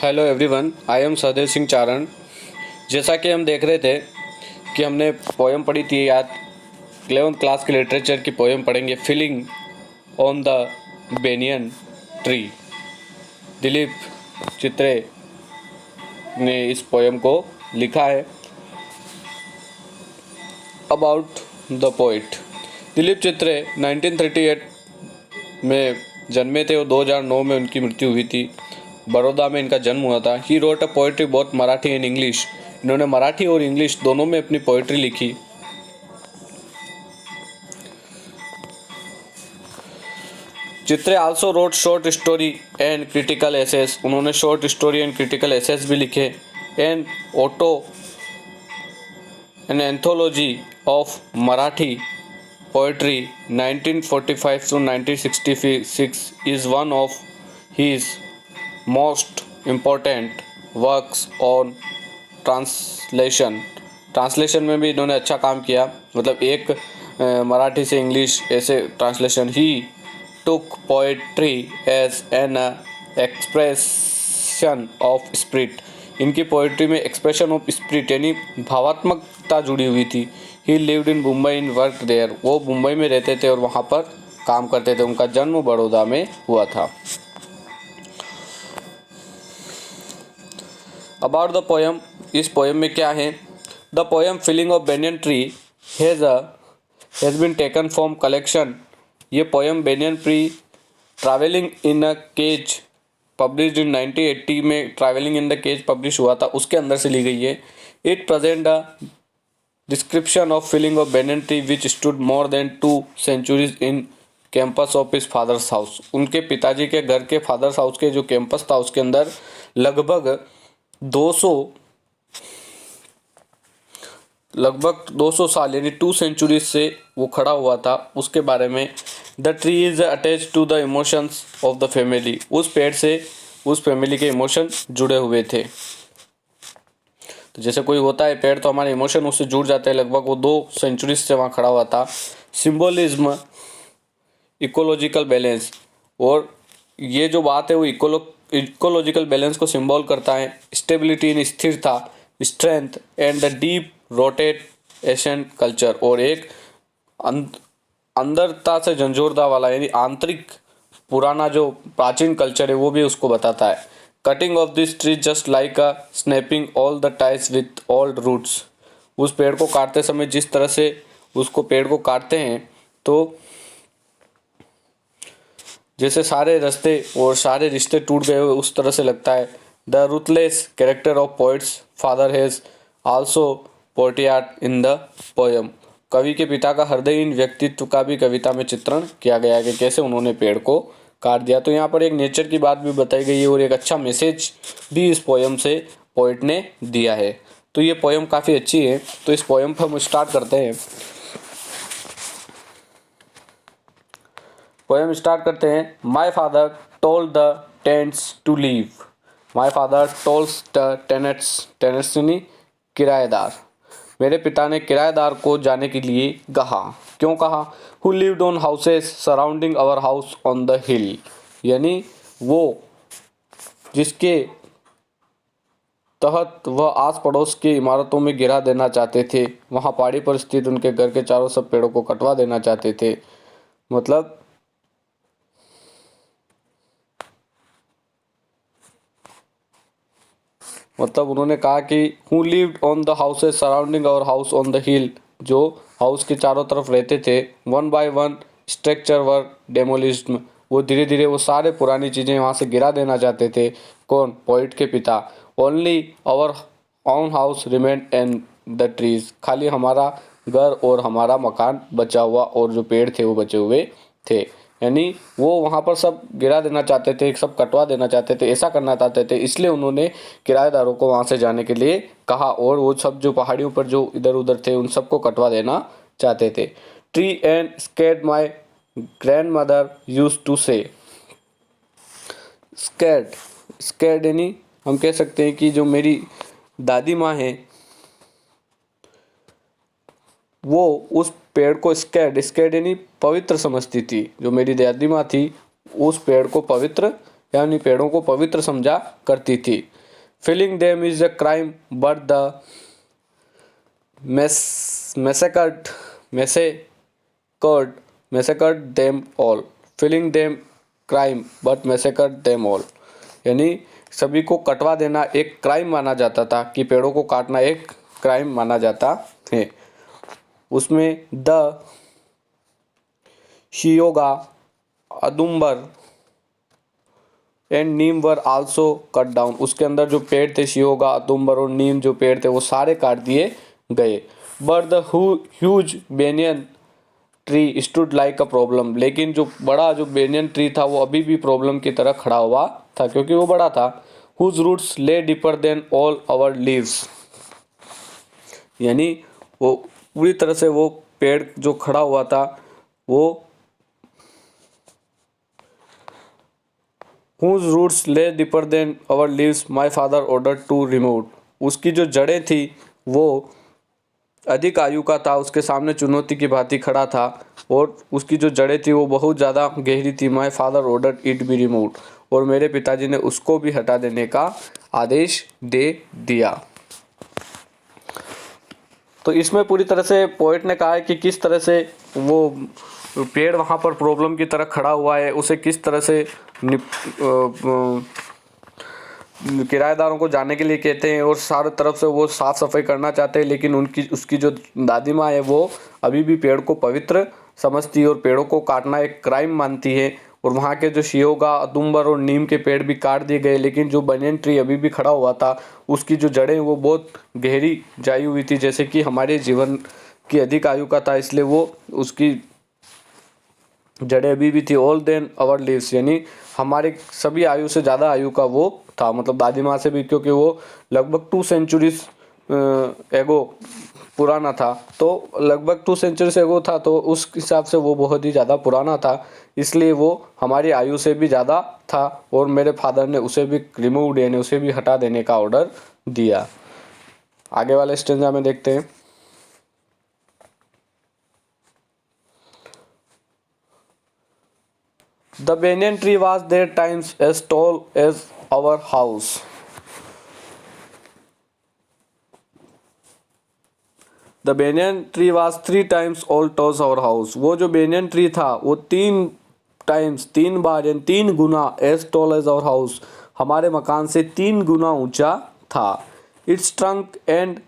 Hello everyone, I am Sahdev Singh Charan. जैसा कि हम देख रहे थे कि हमने पोएम पढ़ी थी, याद 11th क्लास की लिटरेचर की पोएम पढ़ेंगे, feeling on the banyan tree. Dilip Chitre ने इस पोएम को लिखा है। About the poet. Dilip Chitre 1938 में जन्मे थे और 2009 में उनकी मृत्यु हुई थी। बड़ौदा में इनका जन्म हुआ था। He wrote a poetry both Marathi and English. इन्होंने मराठी और इंग्लिश दोनों में अपनी पोइट्री लिखी। Chitre also wrote short story and critical essays. उन्होंने short story and critical essays भी लिखे। And an anthology of Marathi poetry 1945 to 1966 is one of his most important works on translation. Translation में भी इन्होंने अच्छा काम किया, मतलब एक मराठी से इंग्लिश ऐसे translation. He took poetry as an expression of spirit. इनकी पोएट्री में एक्सप्रेशन ऑफ स्पिरिट यानी भावात्मकता जुड़ी हुई थी। He lived in Mumbai in work there. वो मुंबई में रहते थे और वहाँ पर काम करते थे। उनका जन्म बड़ौदा में हुआ था। अबाउट द पोएम, इस पोएम में क्या है? The poem feeling of banyan tree has been taken from collection. ये poem banyan tree travelling in a cage published in 1980 में travelling in the cage publish हुआ था, उसके अंदर से ली गई है। It present a description of feeling of banyan tree which stood more than 2 centuries in campus of his father's house. उनके पिताजी के घर के फादर्स हाउस के जो कैंपस था उसके अंदर लगभग 200 साल यानी 2 centuries से वो खड़ा हुआ था, उसके बारे में। The tree is attach to the emotions of the family. उस पेड़ से उस फैमिली के इमोशन जुड़े हुए थे। तो जैसे कोई होता है पेड़, तो हमारे इमोशन उससे जुड़ जाते हैं। लगभग वो 2 centuries से वहाँ खड़ा हुआ था। सिम्बोलिज्म, इकोलॉजिकल बैलेंस, और ये जो बात है वो इकोलॉजिकल बैलेंस को सिंबल करता है। स्टेबिलिटी इन स्थिरता, strength and the deep rotate Asian culture, और एक अंदरता से झंझोरदा वाला यानी आंतरिक पुराना जो प्राचीन कल्चर है वो भी उसको बताता है। Cutting of this tree just like a snapping all the ties with old roots. उस पेड़ को काटते समय जिस तरह से उसको पेड़ को काटते हैं, तो जैसे सारे रास्ते और सारे रिश्ते टूट गए उस तरह से लगता है। The ruthless character of poets father has also portrait in the poem. कवि के पिता का हृदयहीन व्यक्तित्व का भी कविता में चित्रण किया गया है कि कैसे उन्होंने पेड़ को काट दिया। तो यहाँ पर एक नेचर की बात भी बताई गई है और एक अच्छा मैसेज भी इस पोएम से पोइट ने दिया है। तो ये पोएम काफ़ी अच्छी है। तो इस पोएम पर हम स्टार्ट करते हैं। पोएम स्टार्ट करते हैं। My father told the tents to leave. My father tolls the tenets यानी किराएदार। मेरे पिता ने किराएदार को जाने के लिए कहा। क्यों कहा? Who lived on houses surrounding our house on the hill, यानी वो जिसके तहत वह आस पड़ोस की इमारतों में गिरा देना चाहते थे, वहाँ पहाड़ी पर स्थित उनके घर के चारों सब पेड़ों को कटवा देना चाहते थे। मतलब उन्होंने कहा कि who lived on the houses surrounding our house on the hill, जो हाउस के चारों तरफ रहते थे, one by one structure were demolished. वो धीरे धीरे वो सारे पुरानी चीज़ें वहाँ से गिरा देना चाहते थे। कौन? पोइट के पिता। Only our own house remain and the trees. खाली हमारा घर और हमारा मकान बचा हुआ और जो पेड़ थे वो बचे हुए थे। यानी वो वहाँ पर सब गिरा देना चाहते थे, सब कटवा देना चाहते थे, ऐसा करना चाहते थे। इसलिए उन्होंने किराएदारों को वहाँ से जाने के लिए कहा और वो सब जो पहाड़ियों पर जो इधर उधर थे उन सबको कटवा देना चाहते थे। Tree and scared my grandmother use to say. Scared यानी हम कह सकते हैं कि जो मेरी दादी माँ है वो उस पेड़ को स्कैर्ड यानी पवित्र समझती थी। जो मेरी दादी माँ थी उस पेड़ को पवित्र यानी पेड़ों को पवित्र समझा करती थी। Filling them is a crime, but the massacred them all. Filling them crime, but massacred them all. यानी सभी को कटवा देना एक क्राइम माना जाता था, कि पेड़ों को काटना एक क्राइम माना जाता है। उसमें the shioga, adumbar and neem were also cut down. उसके अंदर जो पेड़ थे, शियोगा, अदुम्बर और नीम जो पेड़ थे, वो सारे काट दिए गए। But the huge banyan tree stood like a problem. लेकिन जो बड़ा जो बेनियन ट्री था वो अभी भी प्रॉब्लम की तरह खड़ा हुआ था, क्योंकि वो बड़ा था। Whose roots lay deeper than all our leaves. यानी वो पूरी तरह से वो पेड़ जो खड़ा हुआ था वो whose roots lay deeper than our leaves my father ordered to remove। उसकी जो जड़ें थी वो अधिक आयु का था, उसके सामने चुनौती की भांति खड़ा था, और उसकी जो जड़ें थी वो बहुत ज़्यादा गहरी थी। My father order it be removed. और मेरे पिताजी ने उसको भी हटा देने का आदेश दे दिया। तो इसमें पूरी तरह से पोएट ने कहा है कि किस तरह से वो पेड़ वहाँ पर प्रॉब्लम की तरह खड़ा हुआ है, उसे किस तरह से किराएदारों को जाने के लिए कहते हैं, और सारे तरफ से वो साफ़ सफाई करना चाहते हैं। लेकिन उसकी जो दादी माँ है वो अभी भी पेड़ को पवित्र समझती है और पेड़ों को काटना एक क्राइम मानती है। और वहाँ के जो शियोगा, अदुम्बर और नीम के पेड़ भी काट दिए गए, लेकिन जो बनियन ट्री अभी भी खड़ा हुआ था उसकी जो जड़ें वो बहुत गहरी जाई हुई थी, जैसे कि हमारे जीवन की अधिक आयु का था, इसलिए वो उसकी जड़ें अभी भी थी। ऑल देन आवर लीव्स, यानी हमारे सभी आयु से ज़्यादा आयु का वो था, मतलब दादी माँ से भी, क्योंकि वो लगभग 2 सेंचुरीज एगो पुराना था। तो लगभग 2 सेंचुरीज एगो था, तो उस हिसाब से वो बहुत ही ज़्यादा पुराना था, इसलिए वो हमारी आयु से भी ज़्यादा था। और मेरे फादर ने उसे भी रिमूव, यानी उसे भी हटा देने का ऑर्डर दिया। आगे वाले स्टेंजा में देखते हैं। The banyan tree was their times as tall as our house। The banyan tree was 3 times all tall as our house। वो जो banyan tree था वो 3 बार यानी 3 गुना as tall as our house, हमारे मकान से 3 गुना ऊंचा था। Its trunk and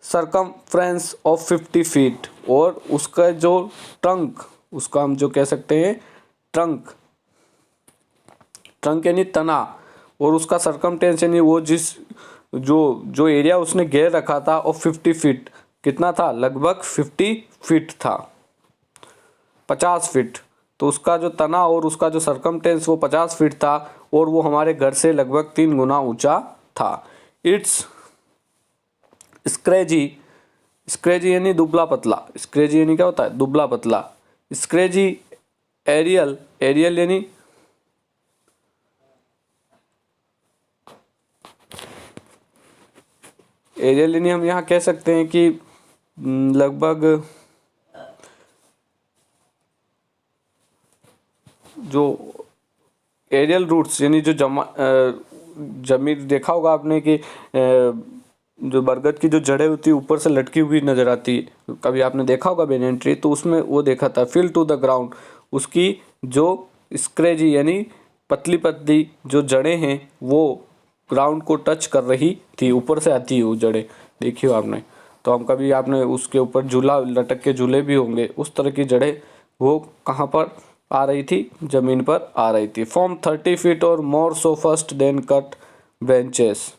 circumference of 50 feet। और उसका जो ट्रंक, उसका हम जो कह सकते हैं ट्रंक यानी तना, और उसका सरकमटेंस यानी वो जो एरिया उसने घेर रखा था, और 50 फीट कितना था, लगभग 50 फीट था, 50 फीट। तो उसका जो तना और उसका जो सरकमटेंस वो 50 फीट था, और वो हमारे घर से लगभग 3 गुना ऊंचा था। इट्स स्क्रेजी यानी दुबला पतला। स्क्रेजी यानी क्या होता है, दुबला पतला। स्क्रेजी एरियल यानी हम यहाँ कह सकते हैं कि लगभग जो एरियल रूट्स यानी जो जमीन देखा होगा आपने कि जो बरगद की जो जड़ें होती है ऊपर से लटकी हुई नजर आती है, कभी आपने देखा होगा बेनियन ट्री, तो उसमें वो देखा था। फिल टू द ग्राउंड, उसकी जो स्क्रेजी यानी पतली पतली जो जड़ें हैं वो ग्राउंड को टच कर रही थी, ऊपर से आती है वो जड़ें, देखियो आपने। तो हम कभी आपने उसके ऊपर झूला लटक के झूले भी होंगे, उस तरह की जड़ें वो कहाँ पर आ रही थी, जमीन पर आ रही थी। फ्रॉम 30 फीट और more so first then cut branches.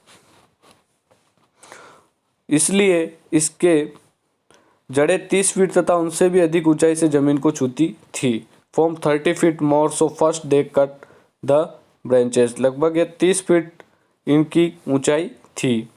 इसलिए इसके जड़ें 30 फीट तथा उनसे भी अधिक ऊंचाई से जमीन को छूती थी। From 30 feet more so first they cut the branches, लगभग ये 30 फीट इनकी ऊंचाई थी।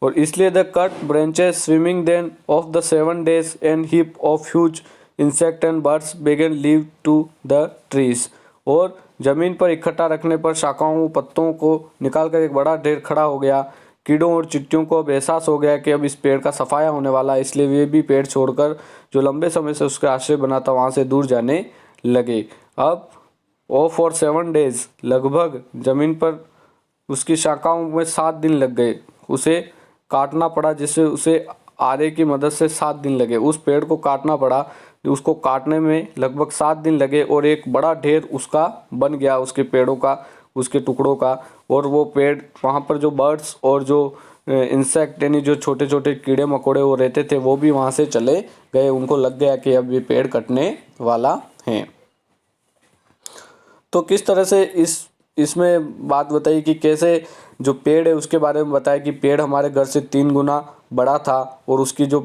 और इसलिए the cut branches swimming then of the 7 days and heap of huge insect and birds began live to the trees. और जमीन पर इकट्ठा रखने पर शाखाओं पत्तों को निकालकर एक बड़ा ढेर खड़ा हो गया। कीड़ों और चिट्टियों को अब एहसास हो गया कि अब इस पेड़ का सफाया होने वाला है, इसलिए वे भी पेड़ छोड़कर जो लंबे समय से उसका आश्रय बना था वहाँ से दूर जाने लगे। अब और फॉर 7 days, लगभग जमीन पर उसकी शाखाओं में 7 दिन लग गए। उसे काटना पड़ा, जिससे उसे आरे की मदद से 7 दिन लगे। उस पेड़ को काटना पड़ा, उसको काटने में लगभग 7 दिन लगे और एक बड़ा ढेर उसका बन गया, उसके पेड़ों का, उसके टुकड़ों का। और वो पेड़, वहाँ पर जो बर्ड्स और जो इंसेक्ट यानी जो छोटे छोटे कीड़े मकोड़े वो रहते थे, वो भी वहाँ से चले गए। उनको लग गया कि अब ये पेड़ कटने वाला है। तो किस तरह से इसमें बात बताई कि कैसे जो पेड़ है उसके बारे में बताया कि पेड़ हमारे घर से 3 गुना बड़ा था और उसकी जो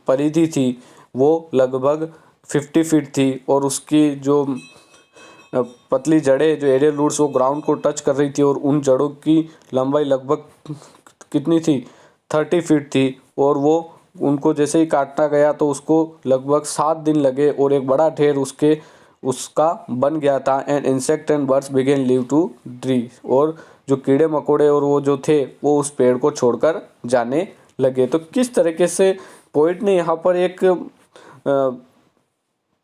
परिधि थी वो लगभग 50 फीट थी और उसकी जो पतली जड़ें, जो एरियल रूट्स, वो ग्राउंड को टच कर रही थी और उन जड़ों की लंबाई लगभग कितनी थी, 30 फीट थी। और वो उनको जैसे ही काटना गया तो उसको लगभग 7 दिन लगे और एक बड़ा ढेर उसका बन गया था। And insect and birds began live to tree, और जो कीड़े मकोड़े और वो जो थे वो उस पेड़ को छोड़कर जाने लगे। तो किस तरीके से पोइट ने यहाँ पर एक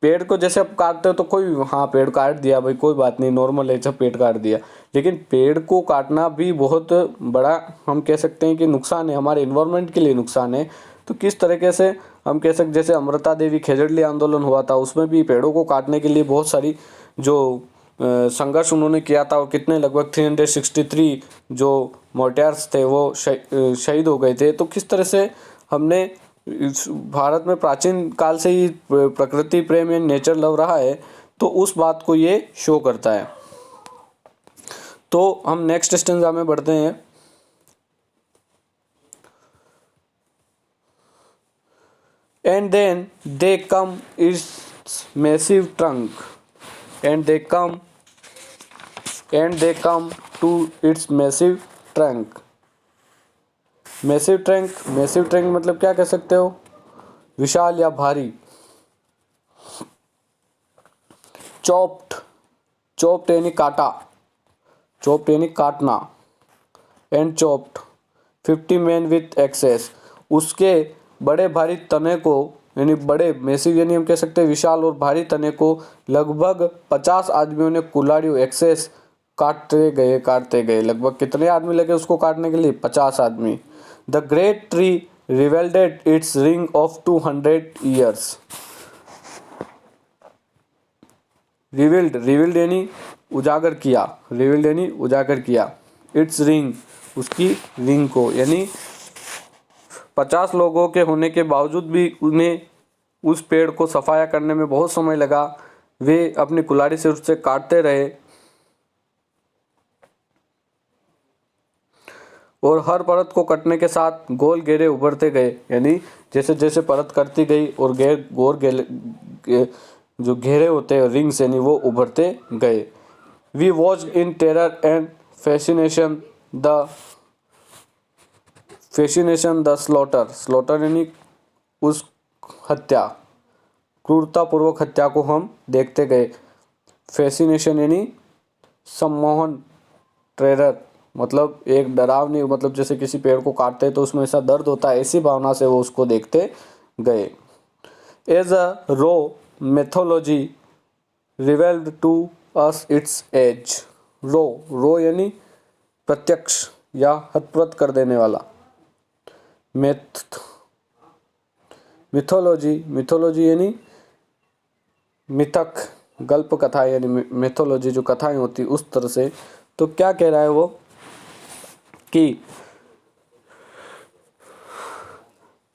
पेड़ को, जैसे अब काटते हो तो कोई, हाँ पेड़ काट दिया भाई, कोई बात नहीं, नॉर्मल है, जब पेड़ काट दिया, लेकिन पेड़ को काटना भी बहुत बड़ा, हम कह सकते हैं कि नुकसान है, हमारे इन्वायरमेंट के लिए नुकसान है। तो किस तरीके से हम कह सकते, जैसे अमृता देवी खेजड़ली आंदोलन हुआ था, उसमें भी पेड़ों को काटने के लिए बहुत सारी जो संघर्ष उन्होंने किया था, और कितने लगभग 363 जो मोर्टार्स थे वो शहीद हो गए थे। तो किस तरह से हमने भारत में प्राचीन काल से ही प्रकृति प्रेम या नेचर लव रहा है, तो उस बात को ये शो करता है। तो हम नेक्स्ट स्टेंजा में बढ़ते हैं। And then they come its massive trunk, and they come to its massive trunk. Massive trunk मतलब क्या कह सकते हो, विशाल या भारी। चॉप्ड यानी काटा, चॉप्ड यानी काटना। And chopped 50 man with access, उसके बड़े भारी तने को, यानी बड़े मैसिव यानी हम कह सकते हैं विशाल और भारी तने को लगभग 50 आदमियों ने कुल्हाड़ियों एक्सेस काटते गए। लगभग कितने आदमी लगे उसको काटने के लिए, 50 आदमी। The great tree revealed its ring of 200 years. Revealed यानी उजागर किया, इट्स रिंग, उसकी रिंग को, यानी 50 लोगों के होने के बावजूद भी उन्हें उस पेड़ को सफाया करने में बहुत समय लगा। वे अपनी कुल्हाड़ी से उससे काटते रहे और हर परत को कटने के साथ गोल घेरे उभरते गए, यानी जैसे जैसे परत कटती गई और जो घेरे होते हैं रिंग्स, यानी वो उभरते गए। We watch in terror and fascination the slaughter यानी उस हत्या, क्रूरतापूर्वक हत्या को हम देखते गए। फैसिनेशन यानी सम्मोहन, टेरर मतलब एक डरावनी, मतलब जैसे किसी पेड़ को काटते हैं तो उसमें ऐसा दर्द होता है, ऐसी भावना से वो उसको देखते गए। As a raw mythology revealed to us its age. Raw यानी प्रत्यक्ष या हतप्रत कर देने वाला। मिथोलॉजी यानी मिथक, गल्प कथा, यानी मिथोलॉजी जो कथाएं होती उस तरह से। तो क्या कह रहा है वो कि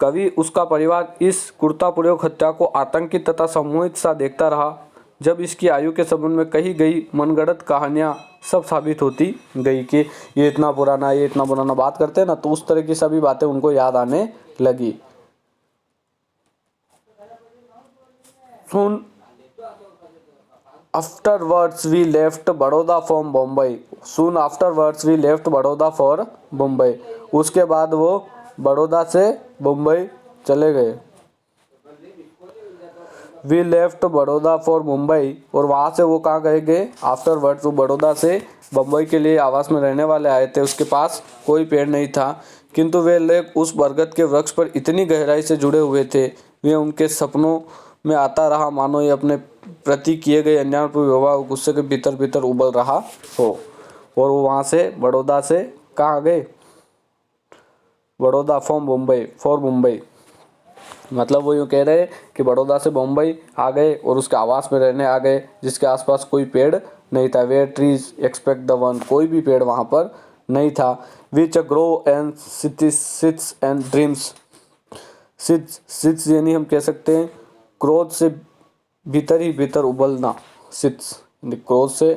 कवि, उसका परिवार इस क्रूरतापूर्वक हत्या को आतंकित तथा सम्मोहित सा देखता रहा। जब इसकी आयु के संबंध में कही गई मनगढ़ंत कहानियां सब साबित होती गई कि ये इतना पुराना बात करते हैं ना, तो उस तरह की सभी बातें उनको याद आने लगी। Soon afterwards we left Baroda for Bombay. उसके बाद वो बड़ौदा से बम्बई चले गए। We left Baroda for Mumbai, और वहाँ से वो कहाँ गए आफ्टरवर्ड्स, वो बड़ौदा से बम्बई के लिए आवास में रहने वाले आए थे। उसके पास कोई पेड़ नहीं था, किंतु वे लोग उस बरगद के वृक्ष पर इतनी गहराई से जुड़े हुए थे, वे उनके सपनों में आता रहा मानो ये अपने प्रति किए गए अन्यायपूर्ण व्यवहार और गुस्से के भीतर भीतर उबल रहा हो। और वो वहाँ से बड़ौदा से कहाँ गए, बड़ौदा फ्रॉम मुंबई, फॉर मुंबई। मतलब वो यूँ कह रहे हैं कि बड़ौदा से मुंबई आ गए और उसके आवास में रहने आ गए जिसके आसपास कोई पेड़ नहीं था। Where trees expect the one, कोई भी पेड़ वहाँ पर नहीं था। Which grow and sits and dreams, sits यानी हम कह सकते हैं क्रोध से भीतर ही भीतर उबलना, सिट्स क्रोध से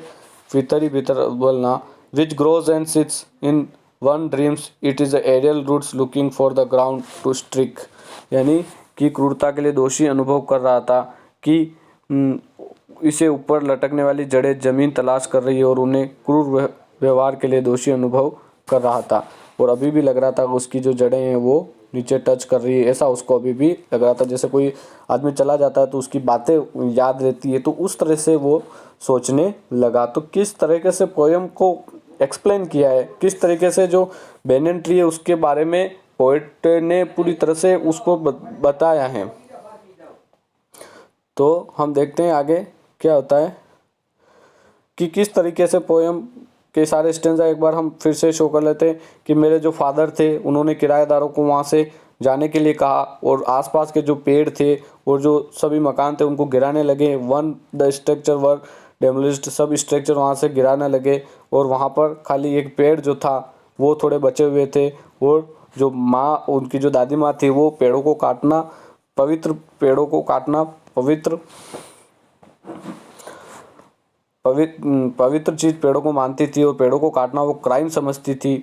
भीतर ही भीतर उबलना। Which grows and sits in one dreams, it is aerial roots looking for the ground to strike. यानी कि क्रूरता के लिए दोषी अनुभव कर रहा था कि इसे ऊपर लटकने वाली जड़ें जमीन तलाश कर रही है और उन्हें क्रूर व्यवहार के लिए दोषी अनुभव कर रहा था। और अभी भी लग रहा था कि उसकी जो जड़ें हैं वो नीचे टच कर रही है, ऐसा उसको अभी भी लग रहा था। जैसे कोई आदमी चला जाता है तो उसकी बातें याद रहती है, तो उस तरह से वो सोचने लगा। तो किस तरीके से पोएम को एक्सप्लेन किया है, किस तरीके से जो बैनियन ट्री है उसके बारे में पोएट ने पूरी तरह से उसको बताया है। तो हम देखते हैं आगे क्या होता है कि किस तरीके से पोएम के सारे स्टेंजा एक बार हम फिर से शो कर लेते हैं। कि मेरे जो फादर थे उन्होंने किराएदारों को वहाँ से जाने के लिए कहा और आसपास के जो पेड़ थे और जो सभी मकान थे उनको गिराने लगे। वन द स्ट्रक्चर वर डेमोलिश्ड, सब स्ट्रक्चर वहाँ से गिराने लगे और वहाँ पर खाली एक पेड़ जो था वो थोड़े बचे हुए थे। और जो माँ, उनकी जो दादी माँ थी वो पेड़ों को काटना पवित्र, पेड़ों को काटना पवित्र पवित्र चीज़ पेड़ों को मानती थी और पेड़ों को काटना वो क्राइम समझती थी।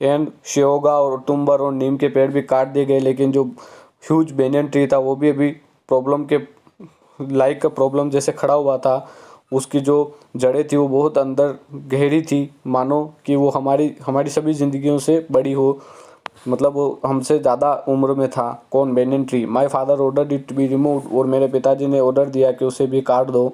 एंड शियोगा और टुम्बर और नीम के पेड़ भी काट दिए गए, लेकिन जो ह्यूज बेनियन ट्री था वो भी अभी प्रॉब्लम के लाइक का प्रॉब्लम जैसे खड़ा हुआ था। उसकी जो जड़ें थी वो बहुत अंदर गहरी थी, मानो कि वो हमारी हमारी सभी ज़िंदगियों से बड़ी हो, मतलब वो हमसे ज़्यादा उम्र में था। कौन, banyan tree. My father order it be remove, और मेरे पिताजी ने ऑर्डर दिया कि उसे भी काट दो।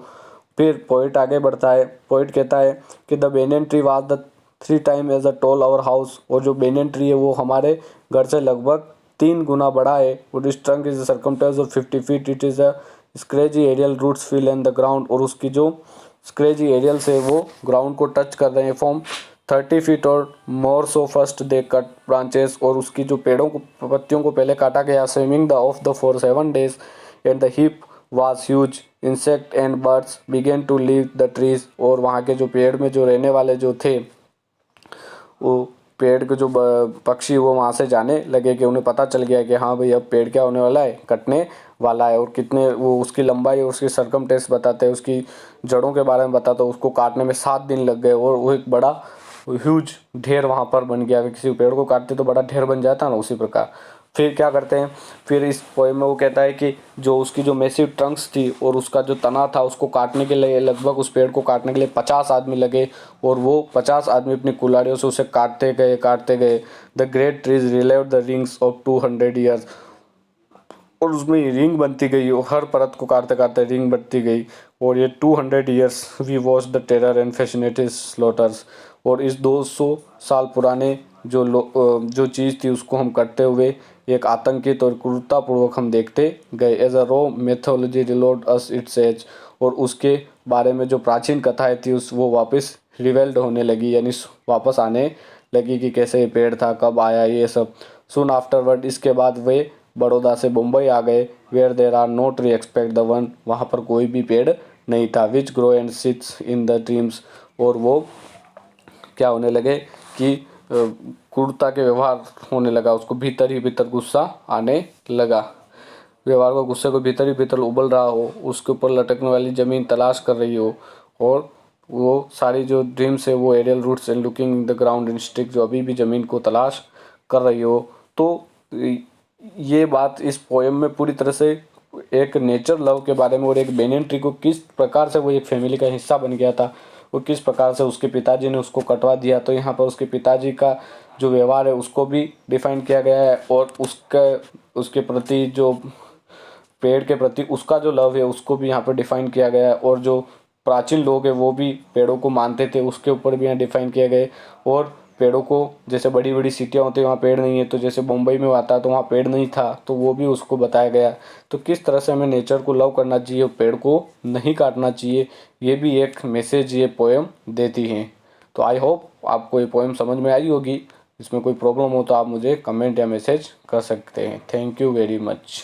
फिर पोइट आगे बढ़ता है, पोइट कहता है कि the banyan tree was the 3 time as a tall our house, और जो बेनियन ट्री है वो हमारे घर से लगभग 3 गुना बड़ा है। और इस trunk is circumference of 50 feet, it is a scraggy aerial roots feel in the ground, और उसकी जो स्क्रेजी एरियल से वो ग्राउंड को टच कर रहे हैं। फॉर्म 30 फीट और more so first they cut branches, और उसकी जो पेड़ों को पत्तियों को पहले काटा गया। Swimming the off the for 7 days and the heap was huge, insect and birds began to leave the trees, और वहाँ के जो पेड़ में जो रहने वाले जो थे वो पेड़ के जो पक्षी वो वहाँ से जाने लगे, कि उन्हें पता चल गया कि हाँ भाई अब पेड़ क्या होने वाला है, कटने वाला है। और कितने वो उसकी लंबाई और उसकी सरकमटेंस बताते हैं, उसकी जड़ों के बारे में बताते हैं। उसको काटने में 7 दिन लग गए और वो एक बड़ा ह्यूज ढेर वहाँ पर बन गया। किसी पेड़ को काटते तो बड़ा ढेर बन जाता ना, उसी प्रकार। फिर क्या करते हैं, फिर इस पोएम में वो कहता है कि जो उसकी जो मैसिव ट्रंक्स थी और उसका जो तना था उसको काटने के लिए लगभग उस पेड़ को काटने के लिए 50 आदमी लगे, और वो 50 आदमी अपनी कुल्हाड़ियों से उसे काटते गए। The great trees reveal the rings of 200 years, और उसमें रिंग बनती गई और हर परत को काटते काटते रिंग बनती गई। और ये 200 years we watch the terror and fascinated slaughters, और इस 200 साल पुराने जो चीज़ थी उसको हम करते हुए एक आतंकित और क्रूरतापूर्वक हम देखते गए। As a raw mythology reload us its age, और उसके बारे में जो प्राचीन कथाएं थी उस वो वापस रिवेल्ड होने लगी, यानी वापस आने लगी कि कैसे ये पेड़ था, कब आया, ये सब। सुन आफ्टरवर्ड, इसके बाद वे बड़ौदा से मुंबई आ गए। Where there are no tree expect the one, वहाँ पर कोई भी पेड़ नहीं था। Which grow and sits in the dreams, और वो क्या होने लगे कि क्रूरता के व्यवहार होने लगा, उसको भीतर ही भीतर गुस्सा आने लगा। व्यवहार को, गुस्से को भीतर ही भीतर उबल रहा हो, उसके ऊपर लटकने वाली ज़मीन तलाश कर रही हो, और वो सारी जो ड्रीम्स है वो aerial roots and looking in the ground in stick, जो अभी भी ज़मीन को तलाश कर रही हो। तो ये बात इस पोएम में पूरी तरह से एक नेचर लव के बारे में, और एक बेनियन ट्री को किस प्रकार से वो एक फैमिली का हिस्सा बन गया था और किस प्रकार से उसके पिताजी ने उसको कटवा दिया। तो यहाँ पर उसके पिताजी का जो व्यवहार है उसको भी डिफाइन किया गया है, और उसके प्रति जो पेड़ के प्रति उसका जो लव है उसको भी यहाँ पर डिफाइन किया गया है। और जो प्राचीन लोग हैं वो भी पेड़ों को मानते थे उसके ऊपर भी यहाँ डिफाइन किया गया। और पेड़ों को, जैसे बड़ी बड़ी सिटियाँ होती है वहाँ पेड़ नहीं है, तो जैसे मुंबई में आता तो वहाँ पेड़ नहीं था, तो वो भी उसको बताया गया। तो किस तरह से हमें नेचर को लव करना चाहिए, पेड़ को नहीं काटना चाहिए, ये भी एक मैसेज ये पोएम देती है। तो आई होप आपको ये पोएम समझ में आई होगी। इसमें कोई प्रॉब्लम हो तो आप मुझे कमेंट या मैसेज कर सकते हैं। Thank you very much.